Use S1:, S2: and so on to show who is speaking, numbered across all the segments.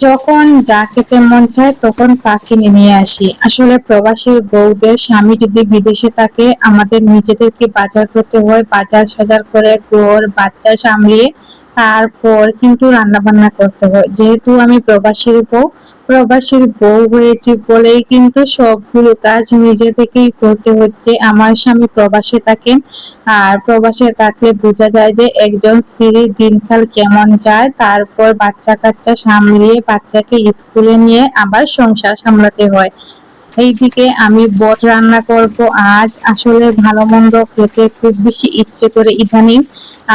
S1: যখন যা খেতে মন চায় তখন তা কিনে নিয়ে আসি। আসলে প্রবাসীর বউদের স্বামী যদি বিদেশে থাকে আমাদের নিজেদেরকে বাজার করতে হয়, বাজার সাজার করে ঘর বাচ্চা সামলিয়ে তারপর কিন্তু রান্না বান্না করতে হয়। যেহেতু আমি প্রবাসীর বউ হয়েছি বলেই কিন্তু সবগুলো কাজ নিজে থেকেই করতে হচ্ছে। আমার স্বামী প্রবাসে থাকেন, আর প্রবাসে থাকলে বোঝা যায় যে একজন স্ত্রীর দিনকাল কেমন যায়। তারপর বাচ্চা কাচ্চা সামলিয়ে বাচ্চাকে স্কুলে নিয়ে আবার সংসার সামলাতে হয়। এইদিকে আমি বট রান্না করব আজ। আসলে ভালো মন্দ খেতে খুব বেশি ইচ্ছে করে ইদানিং।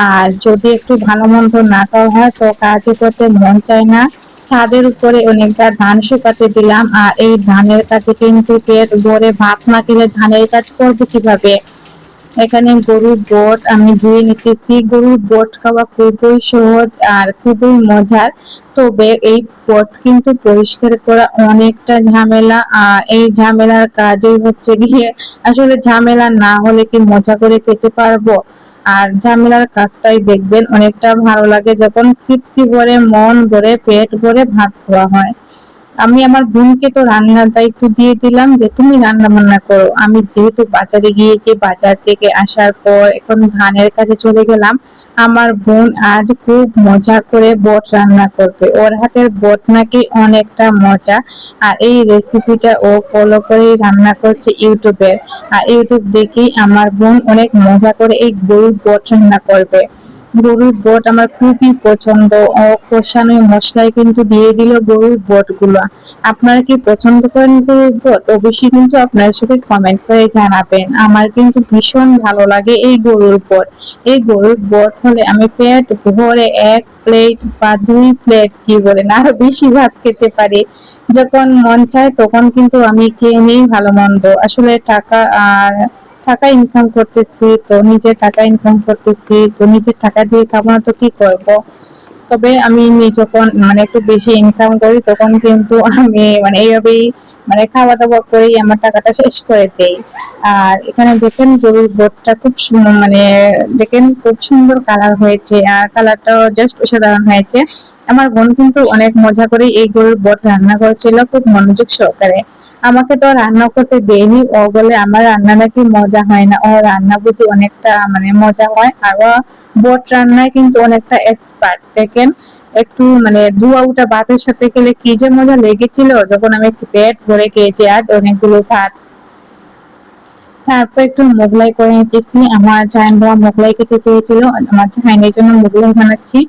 S1: আর যদি একটু ভালো মন্দ না খাওয়া হয় তো কাজও করতে মন চায় না। ছাদের উপরে অনেকটা ধান শুকাতে দিলাম, আর এই ধানের কাজে কিন্তু পেট ভরে ভাত না খেলে ধানের কাজ করবো কিভাবে। এখানে গরুর বট আমি ধুয়ে নিতেছি। গরুর বট খাওয়া খুবই সহজ আর খুবই মজার। তবে এই বট কিন্তু পরিষ্কার করা অনেকটা ঝামেলা, আর এই ঝামেলার কাজই হচ্ছে গিয়ে আসলে ঝামেলা না হলে কি মজা করে খেতে পারবো। আর ঝামেলার কাজটাই দেখবেন অনেকটা ভালো লাগে যখন তৃপ্তি ভরে মন ভরে পেট ভরে ভাত খাওয়া হয়। আমি আমার বোনকে তো রান্নার দায়িত্ব দিয়ে দিলাম যে তুমি রান্না বান্না করো। আমি যেহেতু বাজারে গিয়েছি, বাজার থেকে আসার পর এখন ধানের কাছে চলে গেলাম। আমার বোন আজ খুব মজা করে বট রান্না করবে, ওর হাতের বট নাকি অনেকটা মজা। আর এই রেসিপিটা ও ফলো করে রান্না করছে ইউটিউবে। আর ইউটিউব দেখেই আমার বোন অনেক মজা করে এই গরুর বট রান্না করবে। গরুর বট আমার খুবই পছন্দ। ও কষানো মশলায় কিন্তু দিয়ে দিল গরুর বট গুলো। আপনারা কি পছন্দ করেন গরুর বট? অবশ্যই কিন্তু আপনার সাথে কমেন্ট করে জানাবেন। আমার কিন্তু ভীষণ ভালো লাগে এই গরুর বট। এই গরুর বট হলে আমি পেট ভরে 1 প্লেট বা 2 প্লেট কি বলেন আরো বেশি ভাত খেতে পারি। যখন মন চায় তখন কিন্তু আমি খেয়ে নিই ভালো মন্দ। আসলে টাকা ইনকাম করতেছি, তো নিজের টাকা ইনকাম করতেছি, তো নিজের টাকা দিয়ে খাবো না তো কি করব। তবে আমি যখন একটু বেশি ইনকাম করি তখন কিন্তু আমি এইভাবেই খাওয়া দাওয়া করেই আমার টাকাটা শেষ করে দেই। আর এখানে দেখেন গরুর বোটটা খুব দেখেন খুব সুন্দর কালার হয়েছে, আর কালারটাও জাস্ট অসাধারণ হয়েছে। আমার বোন কিন্তু অনেক মজা করে এই গরুর বোট রান্না করেছিল খুব মনোযোগ সহকারে। আমাকে তো রান্না করতে দেয়নি, ও বলে আমার রান্না নাকি মজা হয় না, ও রান্না বুঝি অনেকটা মজা হয়। আর ও বট রান্নায় কিন্তু অনেকটা এক্সপার্ট। দেখেন একটু ধোয়া উঠা ভাতের সাথে খেলে কি যে মজা লেগেছিল, যখন আমি একটু পেট ভরে খেয়েছি আজ অনেকগুলো ভাত। তারপর একটু মোগলাই করে নিতেছি। আমার জায়ান বাবা মোগলাই খেতে চেয়েছিল, আমার জাহানের জন্য মোগলাই বানাচ্ছি।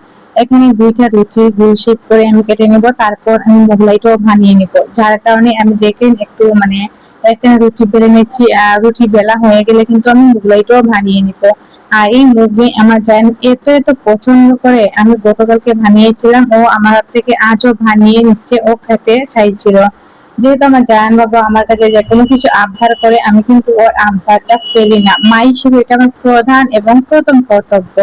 S1: এখানে 2টা রুটি গোল শেপ করে আমি কেটে নেব, তারপর আমি মোগলাইটাও বানিয়ে নেব। যার কারণে আমি দেখেন একটু একটা রুটি বেলে নিচ্ছি, আর রুটি বেলা হয়ে গেলে কিন্তু আমি মোগলাইটাও বানিয়ে নিব। আর এই মোগলাই আমার জায়ান এত এত পছন্দ করে, আমি গতকালকে বানিয়েছিলাম, ও আমার হাত থেকে আজও বানিয়ে নিচ্ছে, ও খেতে চাইছিল। যেহেতু আমার জায়ান বাবা আমার কাছে যে কোনো কিছু আবদার করে আমি কিন্তু ওর আবদারটা ফেলি না। মা হিসেবে এটা আমার প্রধান এবং প্রথম কর্তব্য।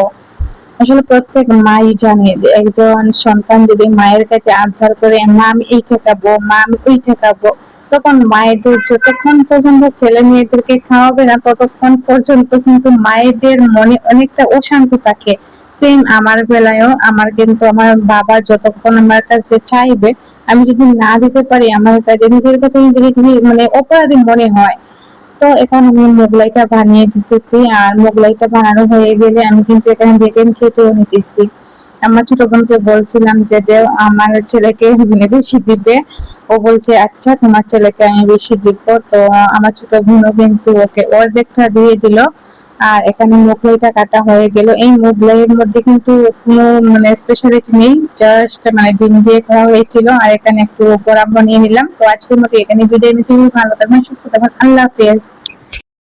S1: আসলে প্রত্যেক মাই জানে যে একজন সন্তান যদি মায়ের কাছে আবদার করে মা আমি এইটা খাবো, মা আমি ওইটা খাবো, তখন মায়েদের যতক্ষণ পর্যন্ত ছেলে মেয়েদেরকে খাওয়াবে না ততক্ষণ পর্যন্ত কিন্তু মায়েদের মনে অনেকটা অশান্তি থাকে। সেম আমার বেলায়ও আমার বাবা যতক্ষণ আমার কাছে চাইবে, আমি যদি না দিতে পারি আমার কাছে নিজের কাছে নিজেকে অপরাধী মনে হয়। তো এখন আমি মোগলাইটা বানিয়ে দিতেছি, আর মোগলাইটা বানানো হয়ে গেলে আমি কিন্তু এখানে দেখেন খেতেও নিতেছি। আমার ছোট বোনকে বলছিলাম যে দেও আমার ছেলেকে বেশি দিবে। ও বলছে আচ্ছা তোমার ছেলেকে আমি বেশি দিব। তো আমার ছোট বোনও কিন্তু ওকে অর্ধেকটা দিয়ে দিল। আর এখানে মোগলাইটা কাটা হয়ে গেল। এই মোগলাইয়ের মধ্যে কিন্তু কোনো স্পেশালিটি নেই, জাস্ট ডিম দিয়ে খাওয়া হয়েছিল। আর এখানে একটু বড়া বানিয়ে নিলাম। তো আজকের মতো এখানে বিদায় নিচ্ছি। ভালো থাকবেন, সুস্থ থাকবেন, আল্লাহ হাফেজ।